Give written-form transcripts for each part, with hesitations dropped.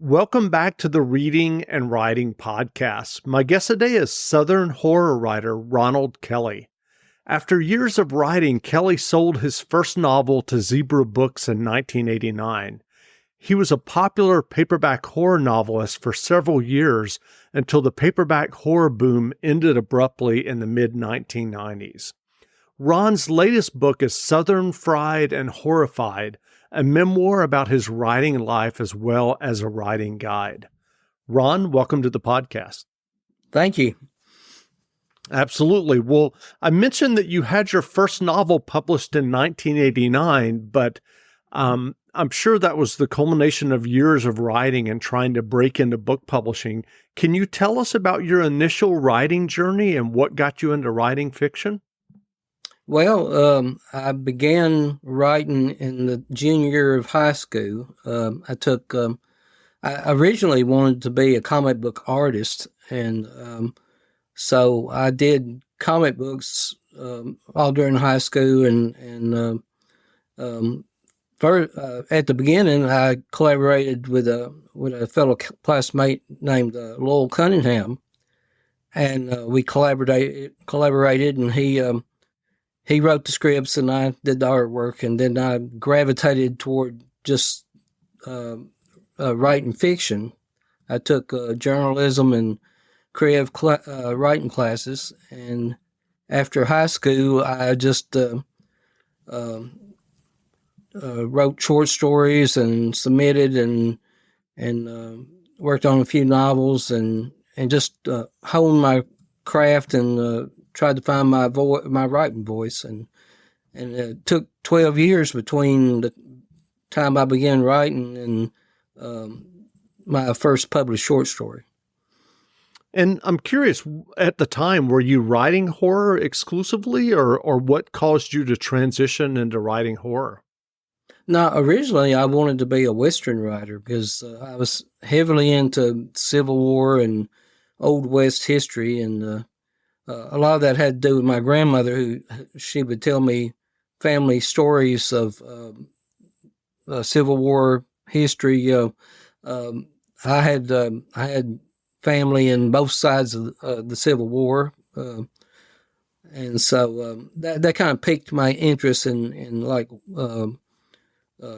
Welcome back to the Reading and Writing Podcast. My guest today is Southern horror writer Ronald Kelly. After years of writing, Kelly sold his first novel to Zebra Books in 1989. He was a popular paperback horror novelist for several years until the paperback horror boom ended abruptly in the mid-1990s. Ron's latest book is Southern Fried and Horrified, a memoir about his writing life as well as a writing guide. Ron, welcome to the podcast. Thank you. Absolutely. Well, I mentioned that you had your first novel published in 1989, but I'm sure that was the culmination of years of writing and trying to break into book publishing. Can you tell us about your initial writing journey and what got you into writing fiction? Well, I began writing in the junior year of high school. I originally wanted to be a comic book artist, and so I did comic books all during high school. At the beginning, I collaborated with a fellow classmate named Lowell Cunningham, and we collaborated, and he wrote the scripts and I did the artwork, and then I gravitated toward just writing fiction. I took journalism and creative writing classes, and after high school, I just wrote short stories and submitted and worked on a few novels and just honed my craft and tried to find my writing voice, and it took 12 years between the time I began writing and my first published short story. And I'm curious, at the time, were you writing horror exclusively, or what caused you to transition into writing horror? Now, originally I wanted to be a Western writer because I was heavily into Civil War and Old West history, and a lot of that had to do with my grandmother, who she would tell me family stories of Civil War history. I had family in both sides of the Civil War, and so that kind of piqued my interest in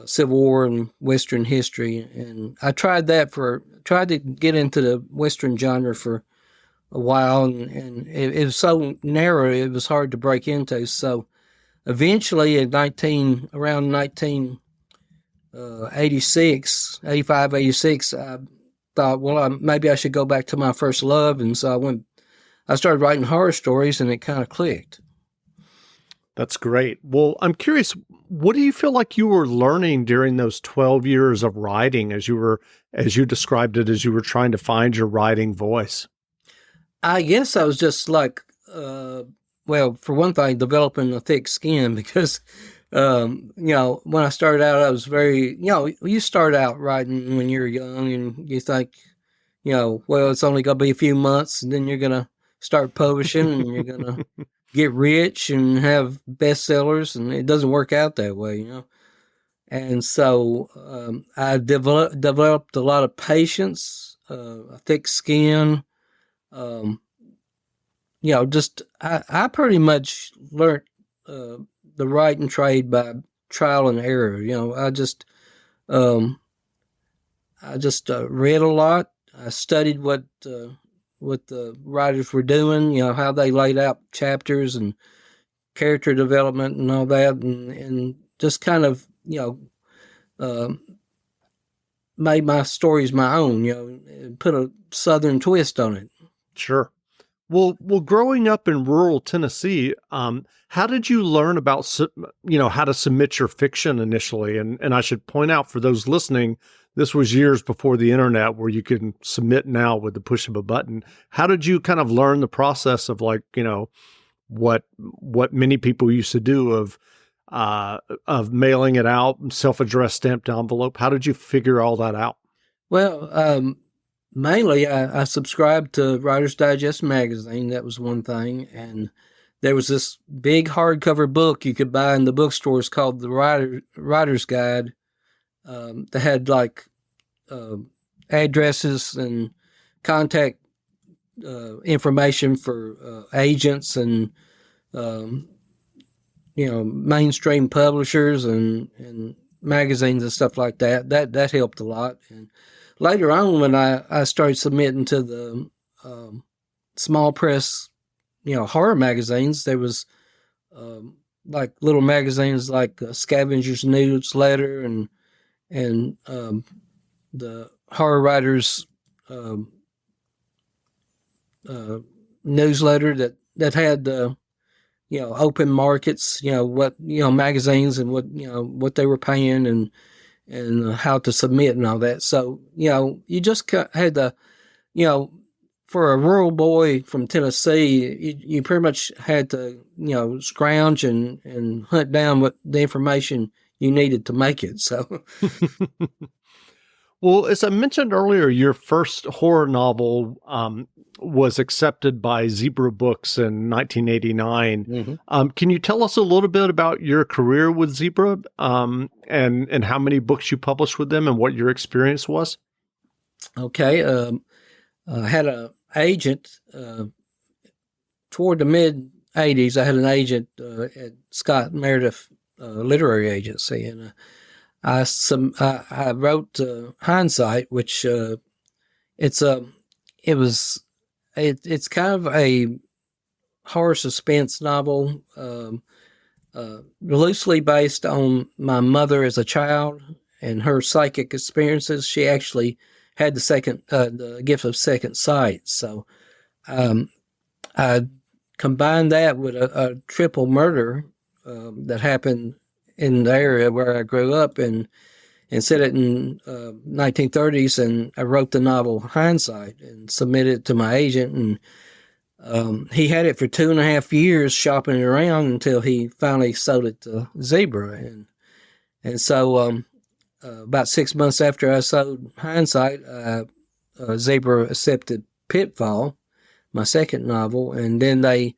Civil War and Western history. And I tried to get into the Western genre for a while, and it was so narrow it was hard to break into. So eventually around 1986, 85, 86, I thought, well, maybe I should go back to my first love, and so I started writing horror stories, and it kind of clicked. That's great. Well, I'm curious, what do you feel like you were learning during those 12 years of writing as you described it, as you were trying to find your writing voice? I guess I was just like, well, for one thing, developing a thick skin because, when I started out, I was very, you start out writing when you're young and you think, well, it's only going to be a few months and then you're going to start publishing and you're going to get rich and have bestsellers, and it doesn't work out that way, And so I developed a lot of patience, a thick skin. I pretty much learned the writing trade by trial and error. I just read a lot. I studied what the writers were doing, how they laid out chapters and character development and all that, and just kind of, made my stories my own, and put a Southern twist on it. Sure. Well, growing up in rural Tennessee, how did you learn about, how to submit your fiction initially? And I should point out for those listening, this was years before the internet where you can submit now with the push of a button. How did you kind of learn the process of what many people used to do of mailing it out, self-addressed stamped envelope? How did you figure all that out? Well, mainly, I subscribed to Writer's Digest magazine. That was one thing. And there was this big hardcover book you could buy in the bookstores called the Writer's Guide. That had addresses and contact information for agents and um, mainstream publishers and magazines and stuff like that. That helped a lot. And later on, when I started submitting to the small press, horror magazines, there was like little magazines like Scavenger's Newsletter and the Horror Writers um, newsletter that had open markets, magazines and what they were paying and how to submit and all that. So you just had to for a rural boy from Tennessee, you pretty much had to scrounge and hunt down what the information you needed to make it. So Well, as I mentioned earlier, your first horror novel was accepted by Zebra Books in 1989. mm-hmm. Can you tell us a little bit about your career with Zebra and how many books you published with them and what your experience was? Okay. I had an agent toward the mid 80s. I had an agent at Scott Meredith Literary Agency, and I wrote Hindsight, which it's kind of a horror suspense novel, loosely based on my mother as a child and her psychic experiences. She actually had the gift of second sight. So I combined that with a triple murder that happened in the area where I grew up and set it in 1930s. And I wrote the novel Hindsight and submitted it to my agent. And he had it for 2.5 years shopping it around until he finally sold it to Zebra. And so about 6 months after I sold Hindsight, Zebra accepted Pitfall, my second novel, and then they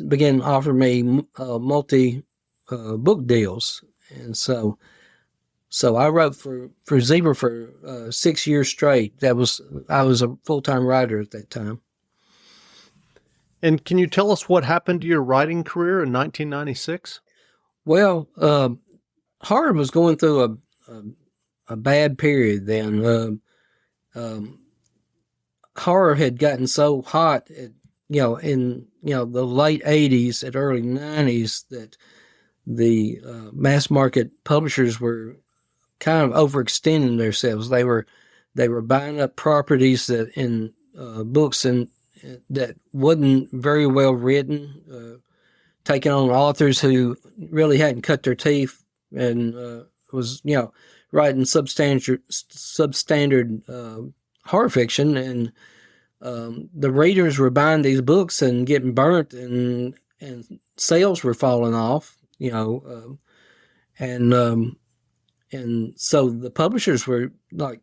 began offering me multi book deals, and so I wrote for Zebra for 6 years straight. I was a full-time writer at that time. And can you tell us what happened to your writing career in 1996? Well, horror was going through a bad period then. Horror had gotten so hot, in the late 80s and early 90s that the mass market publishers were kind of overextending themselves. They were buying up properties that in books and that wasn't very well written, taking on authors who really hadn't cut their teeth and was writing substandard horror fiction, and the readers were buying these books and getting burnt, and sales were falling off. And so the publishers were like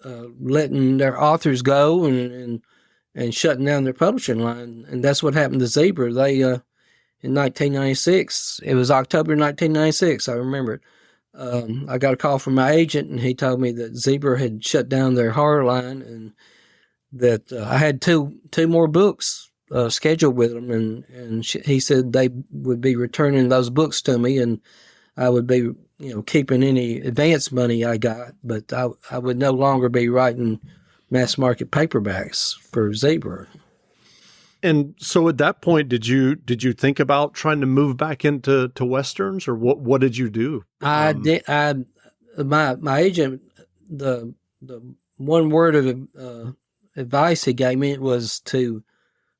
letting their authors go and shutting down their publishing line, and that's what happened to Zebra. They in 1996, it was October 1996, I remember it. I got a call from my agent, and he told me that Zebra had shut down their horror line, and that I had two more books scheduled with them, and he said they would be returning those books to me, and I would be keeping any advance money I got, but I would no longer be writing mass market paperbacks for Zebra. And so at that point, did you think about trying to move back into Westerns, or what did you do? I did. My agent, the one word of advice he gave me was to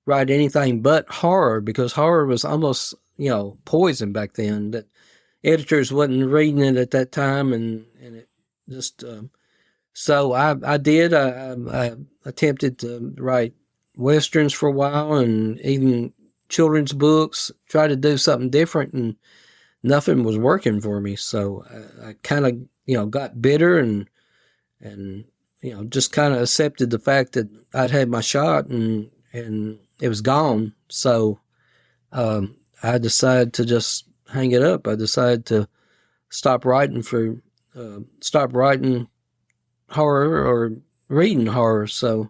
write anything but horror, because horror was almost poison back then. That editors wasn't reading it at that time, and it just so I did. I attempted to write Westerns for a while, and even children's books, tried to do something different, and nothing was working for me. So I kind of got bitter and just kind of accepted the fact that I'd had my shot and it was gone. So I decided to just hang it up. I decided to stop writing horror or reading horror. So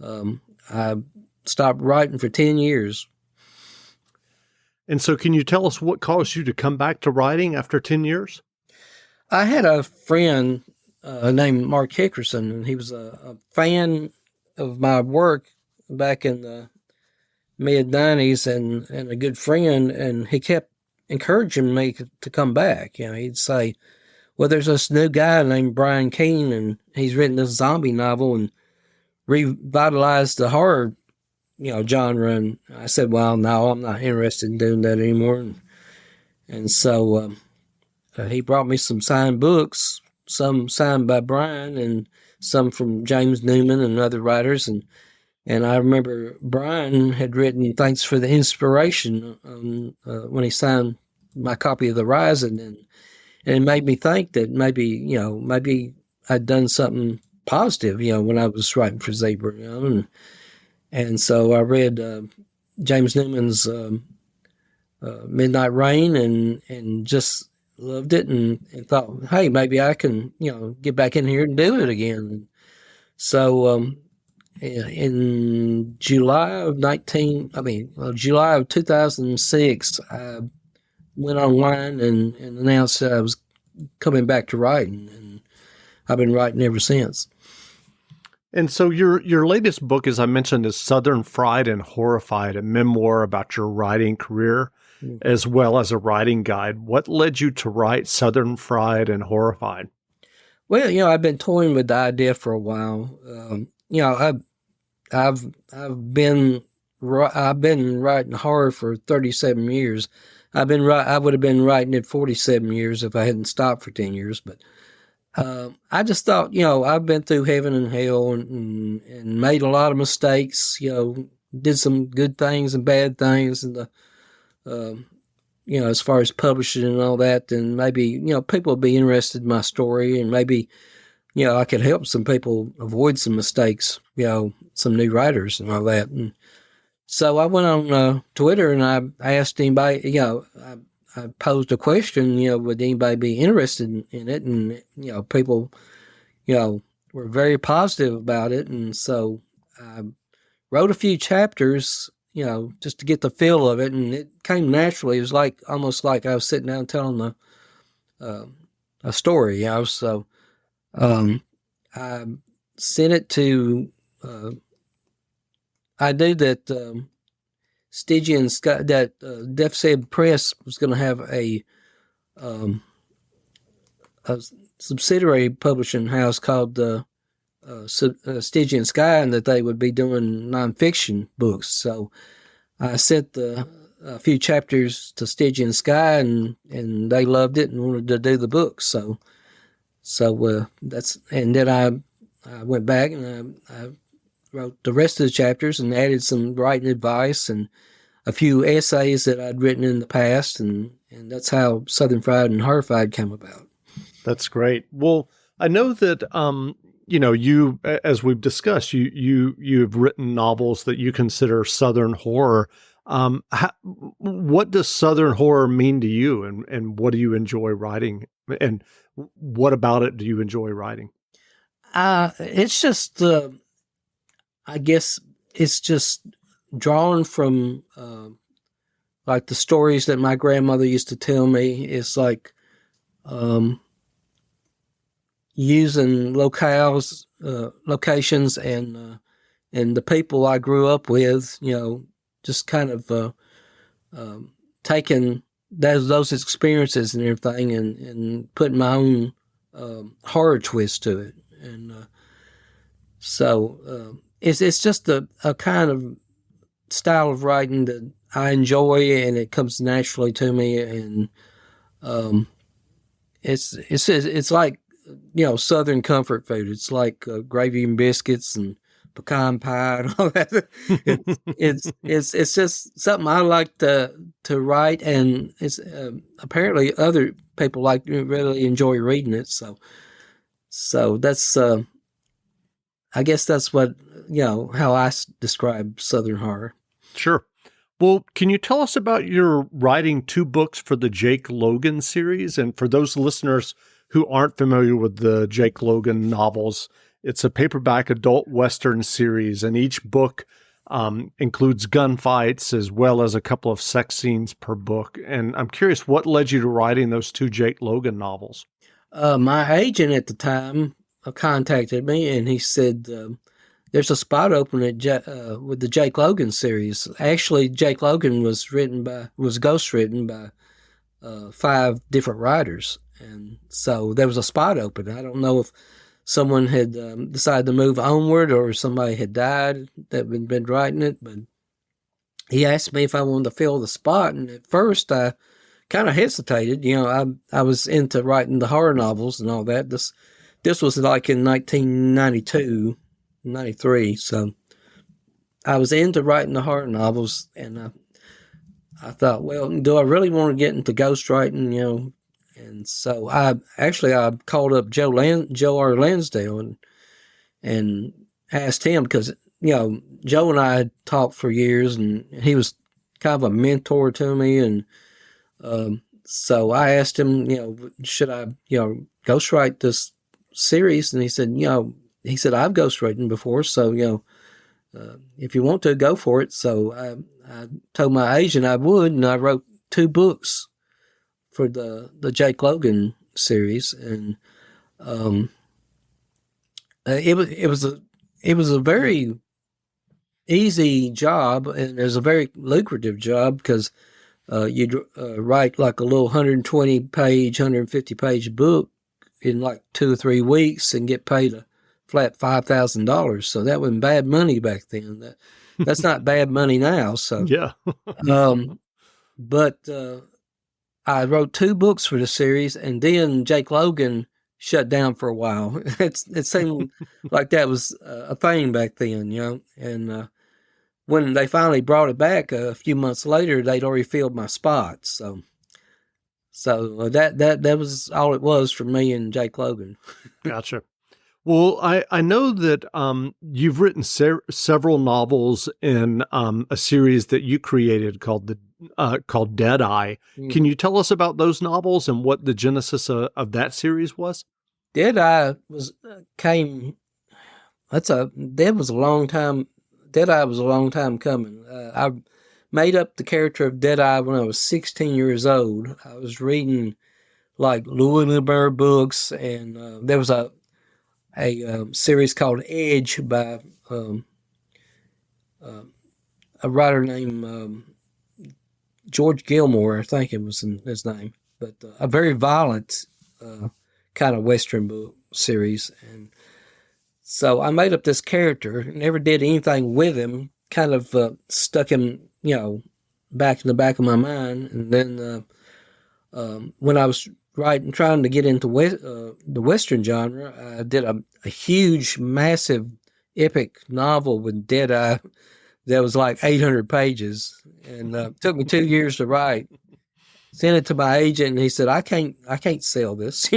I stopped writing for 10 years. And so, can you tell us what caused you to come back to writing after 10 years? I had a friend named Mark Hickerson, and he was a fan of my work back in the mid 90s and a good friend. And he kept encouraging me to come back. You know, he'd say, well, there's this new guy named Brian Keene, and he's written this zombie novel and revitalized the horror, genre. And I said, well, no, I'm not interested in doing that anymore. And so he brought me some signed books, some signed by Brian and some from James Newman and other writers. And I remember Brian had written "Thanks for the Inspiration" when he signed my copy of The Rising, and it made me think that maybe I'd done something positive, when I was writing for Zebra, and so I read James Newman's Midnight Rain and just loved it and thought, hey, maybe I can get back in here and do it again. So in July of 2006, I went online and announced that I was coming back to writing, and I've been writing ever since. And so your latest book, as I mentioned, is Southern Fried and Horrified, a memoir about your writing career, as well as a writing guide. What led you to write Southern Fried and Horrified? Well, I've been toying with the idea for a while. I've been writing horror for 37 years. I would have been writing it 47 years if I hadn't stopped for 10 years. But I just thought, I've been through heaven and hell and made a lot of mistakes. Did some good things and bad things, and as far as publishing and all that. And maybe people would be interested in my story, and maybe I could help some people avoid some mistakes. Some new writers and all that. And so I went on Twitter and I asked anybody, I posed a question, would anybody be interested in it? And, people, were very positive about it. And so I wrote a few chapters, just to get the feel of it. And it came naturally. It was almost like I was sitting down telling a story, So I sent it to, I knew that Stygian Sky, that Def Seb Press was going to have a subsidiary publishing house called Stygian Sky, and that they would be doing nonfiction books. So I sent a few chapters to Stygian Sky, and they loved it and wanted to do the book. So and then I went back and I wrote the rest of the chapters and added some writing advice and a few essays that I'd written in the past, and that's how Southern Fried and Horrified came about. That's great. Well, I know that you, as we've discussed, you've written novels that you consider Southern horror. What does Southern horror mean to you, and what do you enjoy writing, and what about it do you enjoy writing? It's just, I guess it's just drawn from, like the stories that my grandmother used to tell me. It's like, using locations and the people I grew up with, just kind of, taking those experiences and everything and putting my own, horror twist to it. And, so it's just a kind of style of writing that I enjoy, and it comes naturally to me. And it's like Southern comfort food. It's like gravy and biscuits and pecan pie and all that. It's just something I like to write, and it's apparently other people really enjoy reading it. So that's. I guess that's what, how I describe Southern horror. Sure. Well, can you tell us about your writing 2 books for the Jake Logan series? And for those listeners who aren't familiar with the Jake Logan novels, it's a paperback adult Western series, and each book includes gunfights as well as a couple of sex scenes per book. And I'm curious, what led you to writing those two Jake Logan novels? My agent at the time contacted me, and he said there's a spot open with the Jake Logan series. Actually, Jake Logan was ghostwritten by 5 different writers, and so there was a spot open. I don't know if someone had decided to move onward or somebody had died that had been writing it, but he asked me if I wanted to fill the spot, and at first I kind of hesitated. I was into writing the horror novels and all that. This was like in 1992, 93, so I was into writing the horror novels, and I thought, well, do I really want to get into ghostwriting, And so I called up Joe R. Lansdale and asked him, because, Joe and I had talked for years, and he was kind of a mentor to me. And so I asked him, should I, ghostwrite this series? And he said, I've ghostwritten before, so, if you want to, go for it. So I told my agent I would, and I wrote 2 books for the Jake Logan series, and it was a very easy job, and it was a very lucrative job, because you'd write like a little 120-page, 150-page book in like 2 or 3 weeks and get paid a flat $5,000. So that wasn't bad money back then. That's not bad money now. So Yeah. But I wrote 2 books for the series, and then Jake Logan shut down for a while. It seemed like that was a thing back then, And when they finally brought it back a few months later, they'd already filled my spot. So that was all it was for me and Jake Logan. Gotcha. Well, I know that you've written several novels in a series that you created called Deadeye. Mm. Can you tell us about those novels and what the genesis of that series was? Deadeye was a long time. Deadeye was a long time coming. I made up the character of Deadeye when I was 16 years old. I was reading like Louis Bear books, and there was a series called Edge by a writer named George Gilmore, I think it was his name, but a very violent kind of Western book series. And so I made up this character, never did anything with him, kind of stuck him, back in the back of my mind. And then when I was trying to get into the Western genre, I did a huge, massive, epic novel with Deadeye that was like 800 pages, and took me 2 years to write. Sent it to my agent, and he said, I can't sell this,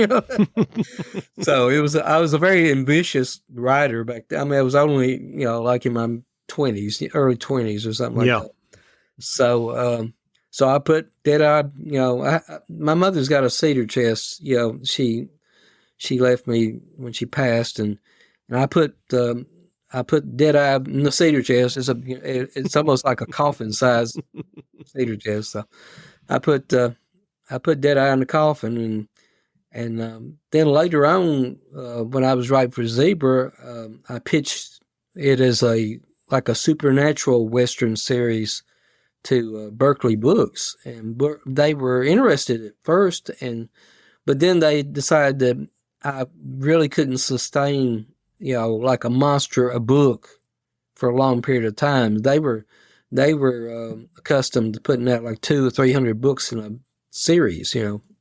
So I was a very ambitious writer back then. I mean, I was only, like in my 20s, early 20s or something like that. So I put Deadeye, my mother's got a cedar chest, she left me when she passed, and I put Deadeye in the cedar chest. It's almost like a coffin size cedar chest. So I put Deadeye in the coffin, and then later on, when I was writing for Zebra, I pitched it as a supernatural Western series to Berkeley Books, and they were interested at first, but then they decided that I really couldn't sustain, like a monster, a book for a long period of time. They were accustomed to putting out like 200 or 300 books in a series,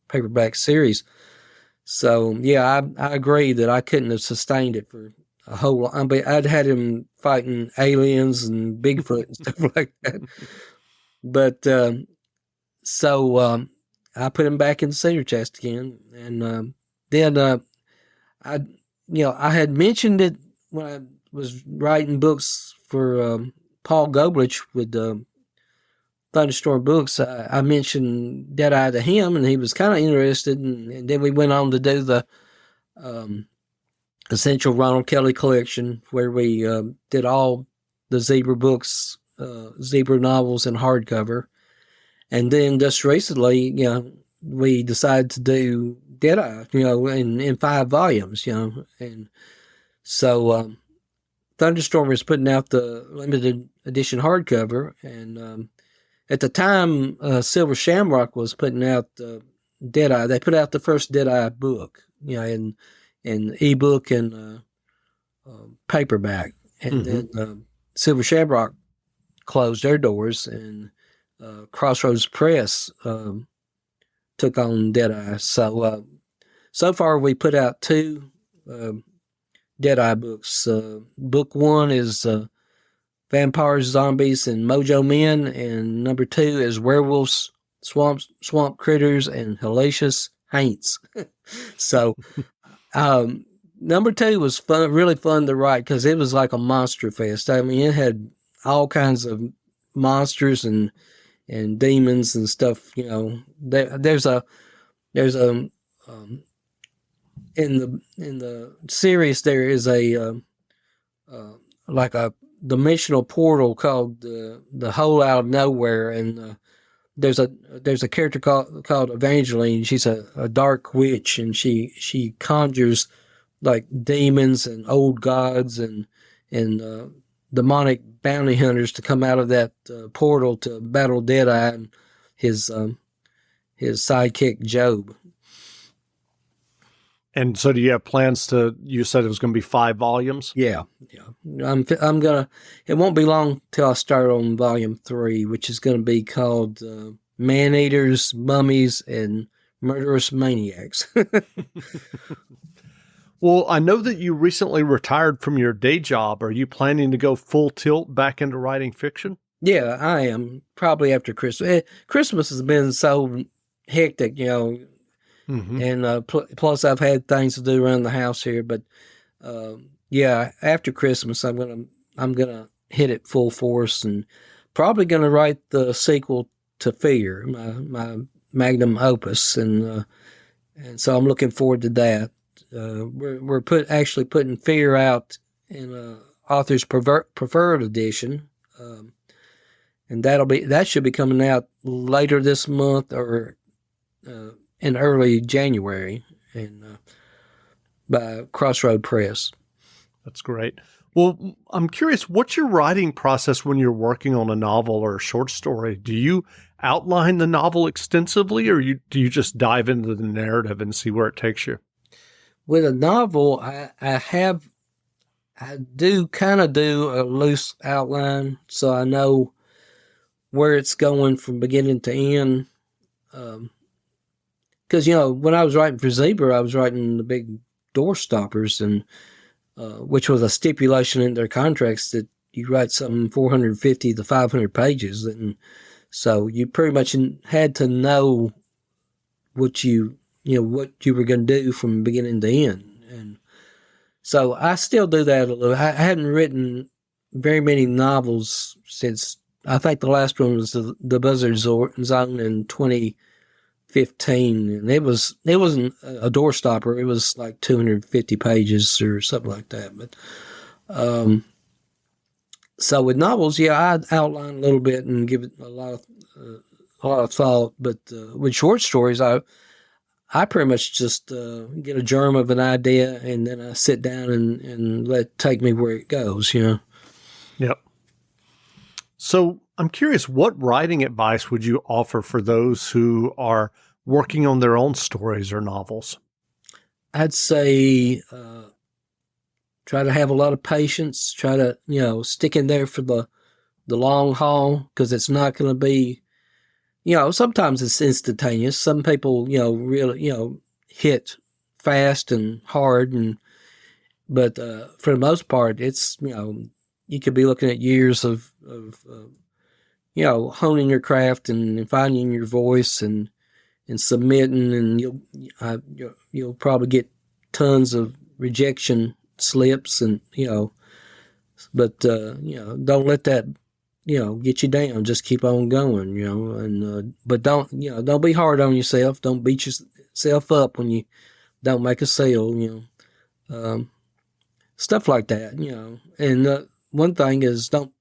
paperback series. So yeah, I agree that I couldn't have sustained it for a whole lot. I mean, I'd had him fighting aliens and Bigfoot and stuff like that. But so I put him back in the cedar chest again, and then I had mentioned it when I was writing books for Paul Goblich with Thunderstorm Books, I mentioned Deadeye to him, and he was kind of interested. And then we went on to do the um, Essential Ronald Kelly Collection, where we did all the Zebra books, Zebra novels in hardcover. And then just recently, we decided to do Deadeye, in 5 volumes, and so Thunderstorm is putting out the limited edition hardcover, and at the time, Silver Shamrock was putting out Deadeye. They put out the first Deadeye book, in ebook and paperback, and then Silver Shamrock closed their doors, and Crossroads Press took on Deadeye. So far we put out 2 Deadeye books. Book 1 is Vampires, Zombies, and Mojo Men, and number 2 is Werewolves, Swamp Critters, and Hellacious Haints. So number 2 was fun, really fun to write, because it was like a monster fest. I mean, it had all kinds of monsters and demons and stuff. There's a in the series there is a like a dimensional portal called the Hole Out of Nowhere, and there's a character called Evangeline. She's a dark witch, and she conjures like demons and old gods and demonic bounty hunters to come out of that portal to battle Deadeye and his sidekick Job. And so do you have plans to, you said it was going to be 5 volumes? Yeah. I'm gonna, it won't be long till I start on volume 3, which is going to be called Man-Eaters, Mummies, and Murderous Maniacs. Well, I know that you recently retired from your day job. Are you planning to go full tilt back into writing fiction? Yeah, I am. Probably after Christmas. Christmas has been so hectic, and plus I've had things to do around the house here. But yeah, after Christmas, I'm gonna hit it full force, and probably gonna write the sequel to Fear, my magnum opus, and so I'm looking forward to that. We're actually putting Fear out in author's preferred edition, and that should be coming out later this month or in early January, and by Crossroad Press. That's great. Well, I'm curious, what's your writing process when you're working on a novel or a short story? Do you outline the novel extensively, or do you just dive into the narrative and see where it takes you? With a novel, I do kind of do a loose outline, so I know where it's going from beginning to end. Because, when I was writing for Zebra, I was writing the big door stoppers, and which was a stipulation in their contracts that you write something 450 to 500 pages. And so you pretty much had to know what you were going to do from beginning to end. And so I still do that a little. I hadn't written very many novels since, I think the last one was the Buzzard Zone in 2015. And it wasn't a door stopper. It was like 250 pages or something like that. But, so with novels, yeah, I outline a little bit and give it a lot of thought. But with short stories, I pretty much just get a germ of an idea, and then I sit down and let it take me where it goes, Yep. So I'm curious, what writing advice would you offer for those who are working on their own stories or novels? I'd say try to have a lot of patience, try to, stick in there for the long haul, because it's not going to be, sometimes it's instantaneous. Some people, really, hit fast and hard, but for the most part, it's, you could be looking at years of honing your craft and finding your voice and submitting, and you'll probably get tons of rejection slips, and but don't let that get you down. Just keep on going, and but don't be hard on yourself. Don't beat yourself up when you don't make a sale, stuff like that, And one thing is don't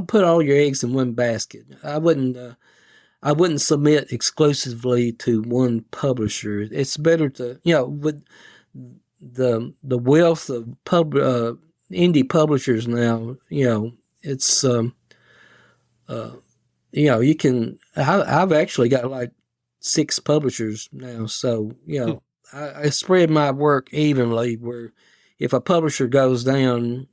put all your eggs in one basket. I wouldn't submit exclusively to one publisher. It's better to, with the wealth of indie publishers now, it's you can. I've actually got like 6 publishers now, so I spread my work evenly. Where if a publisher goes down,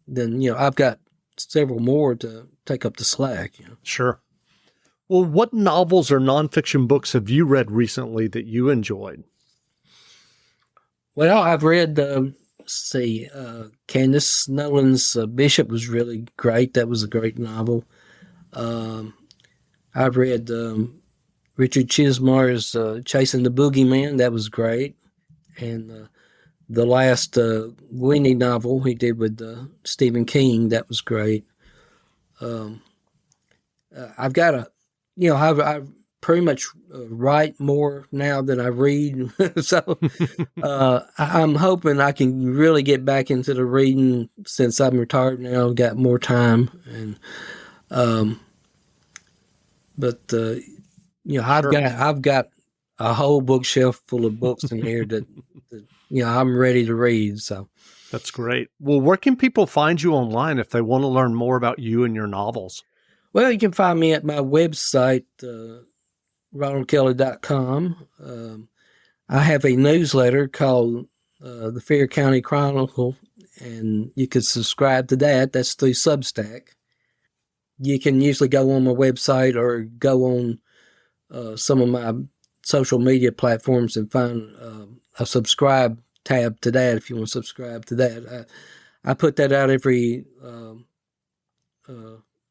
then I've got several more to take up the slack. Sure. Well, what novels or nonfiction books have you read recently that you enjoyed? Well, I've read, Candace Nolan's Bishop was really great. That was a great novel. I've read Richard Chizmar's Chasing the Boogeyman. That was great. And the last Winnie novel he did with Stephen King, that was great. I've got I pretty much write more now than I read. So I'm hoping I can really get back into the reading since I'm retired now. I've got more time. And I've got a whole bookshelf full of books in here that I'm ready to read. So that's great. Well, where can people find you online if they want to learn more about you and your novels? Well, you can find me at my website, ronaldkelly.com. I have a newsletter called the Fair County Chronicle, and you can subscribe to that. That's through Substack. You can usually go on my website or go on some of my social media platforms and find a subscribe tab to that if you want to subscribe to that. I put that out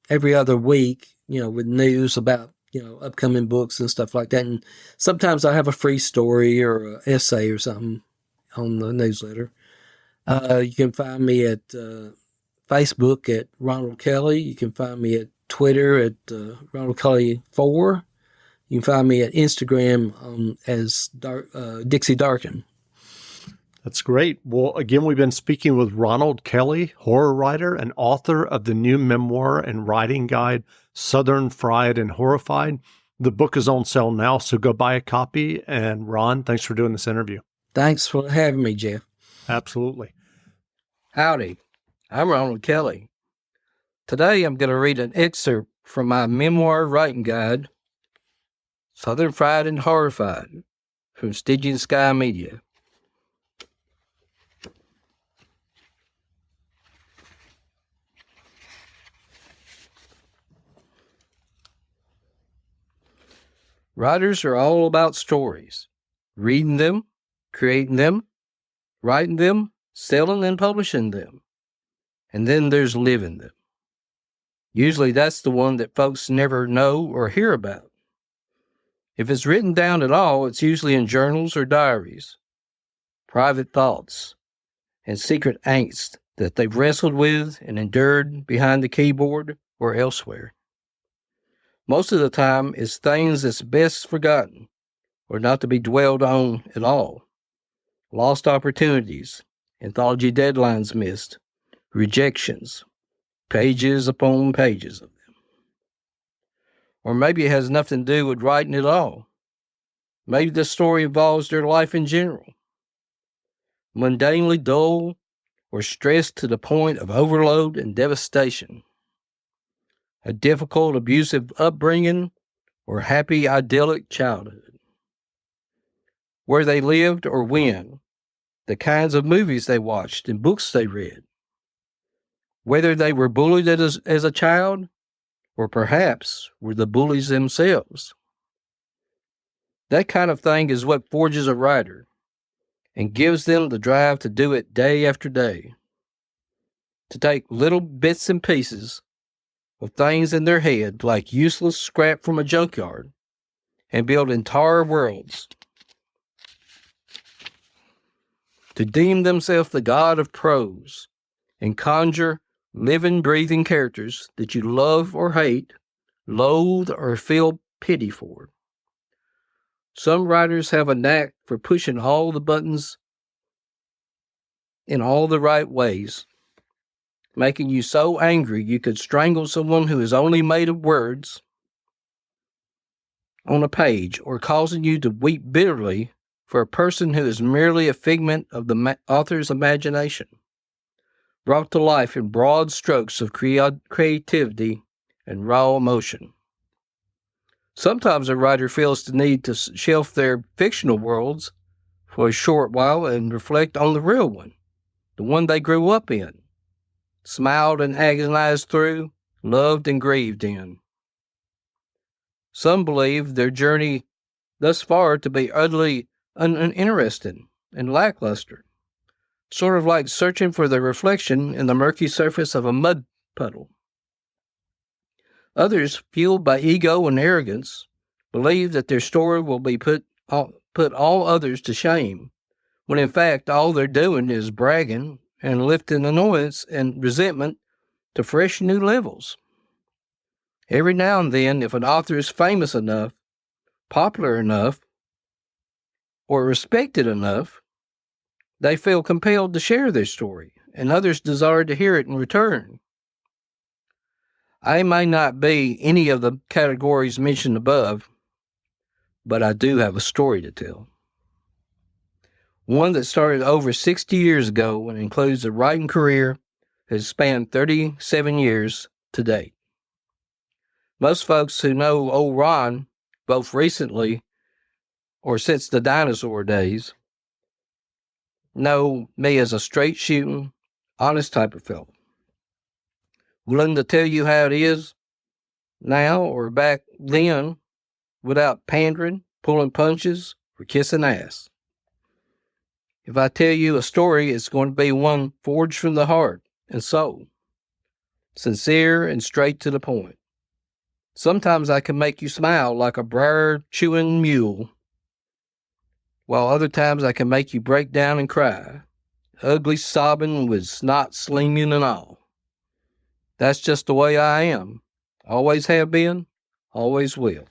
every other week, with news about, upcoming books and stuff like that. And sometimes I have a free story or an essay or something on the newsletter. You can find me at Facebook at Ronald Kelly. You can find me at Twitter at Ronald Kelly 4. You can find me at Instagram as Dixie Darkin. That's great. Well, again, we've been speaking with Ronald Kelly, horror writer and author of the new memoir and writing guide, Southern Fried and Horrified. The book is on sale now, so go buy a copy. And Ron, thanks for doing this interview. Thanks for having me, Jeff. Absolutely. Howdy, I'm Ronald Kelly. Today I'm going to read an excerpt from my memoir writing guide, Southern Fried and Horrified, from Stygian Sky Media. Writers are all about stories, reading them, creating them, writing them, selling and publishing them. And then there's living them. Usually that's the one that folks never know or hear about. If it's written down at all, it's usually in journals or diaries, private thoughts, and secret angst that they've wrestled with and endured behind the keyboard or elsewhere. Most of the time, it's things that's best forgotten or not to be dwelled on at all. Lost opportunities, anthology deadlines missed, rejections, pages upon pages of them. Or maybe it has nothing to do with writing at all. Maybe the story involves their life in general. Mundanely dull or stressed to the point of overload and devastation. A difficult, abusive upbringing, or happy, idyllic childhood. Where they lived or when, the kinds of movies they watched and books they read. Whether they were bullied as a child, or perhaps were the bullies themselves. That kind of thing is what forges a writer and gives them the drive to do it day after day. To take little bits and pieces of things in their head like useless scrap from a junkyard and build entire worlds. To deem themselves the god of prose and conjure living, breathing characters that you love or hate, loathe or feel pity for. Some writers have a knack for pushing all the buttons in all the right ways, making you so angry you could strangle someone who is only made of words on a page, or causing you to weep bitterly for a person who is merely a figment of the author's imagination, brought to life in broad strokes of creativity and raw emotion. Sometimes a writer feels the need to shelf their fictional worlds for a short while and reflect on the real one, the one they grew up in, smiled and agonized through, loved and grieved in. Some believe their journey thus far to be utterly uninteresting and lackluster, sort of like searching for the reflection in the murky surface of a mud puddle. Others, fueled by ego and arrogance, believe that their story will be put all others to shame, when in fact all they're doing is bragging and lifting annoyance and resentment to fresh new levels. Every now and then, if an author is famous enough, popular enough, or respected enough, they feel compelled to share their story, and others desire to hear it in return. I may not be any of the categories mentioned above, but I do have a story to tell. One that started over 60 years ago and includes a writing career that has spanned 37 years to date. Most folks who know old Ron, both recently or since the dinosaur days, know me as a straight-shooting, honest type of fellow, willing to tell you how it is now or back then without pandering, pulling punches, or kissing ass. If I tell you a story, it's going to be one forged from the heart and soul, sincere and straight to the point. Sometimes I can make you smile like a briar-chewing mule, while other times I can make you break down and cry, ugly sobbing with snot slinging and all. That's just the way I am. Always have been, always will.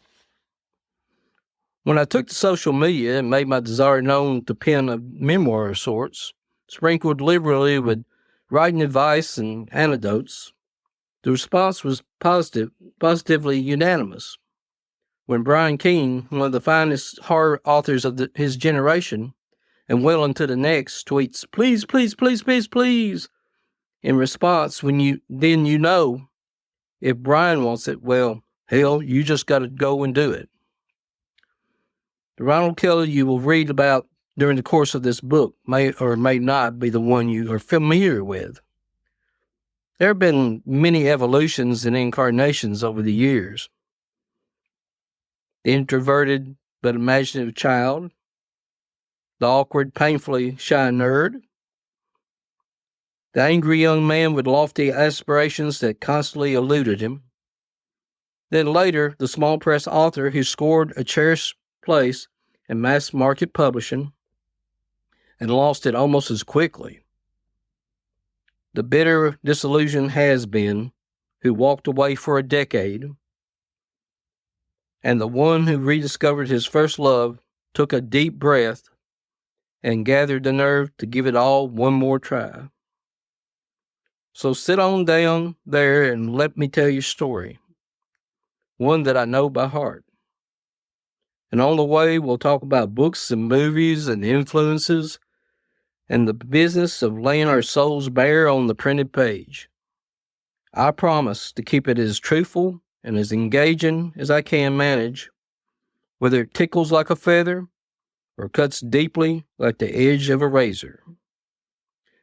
When I took to social media and made my desire known to pen a memoir of sorts, sprinkled liberally with writing advice and anecdotes, the response was positively unanimous. When Brian Keene, one of the finest horror authors of his generation, and well into the next, tweets, "Please, please, please, please, please," in response, you know, if Brian wants it, well, hell, you just got to go and do it. The Ronald Kelly you will read about during the course of this book may or may not be the one you are familiar with. There have been many evolutions and incarnations over the years. The introverted but imaginative child, the awkward, painfully shy nerd, the angry young man with lofty aspirations that constantly eluded him, then later the small press author who scored a cherished place in mass market publishing and lost it almost as quickly. The bitter disillusioned has-been who walked away for a decade, and the one who rediscovered his first love, took a deep breath, and gathered the nerve to give it all one more try. So sit on down there and let me tell your story, one that I know by heart. And on the way, we'll talk about books and movies and influences and the business of laying our souls bare on the printed page. I promise to keep it as truthful and as engaging as I can manage, whether it tickles like a feather or cuts deeply like the edge of a razor.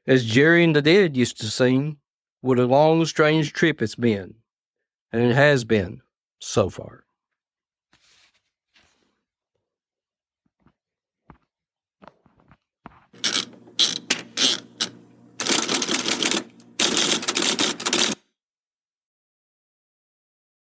As Jerry and the Dead used to sing, what a long, strange trip it's been, and it has been so far.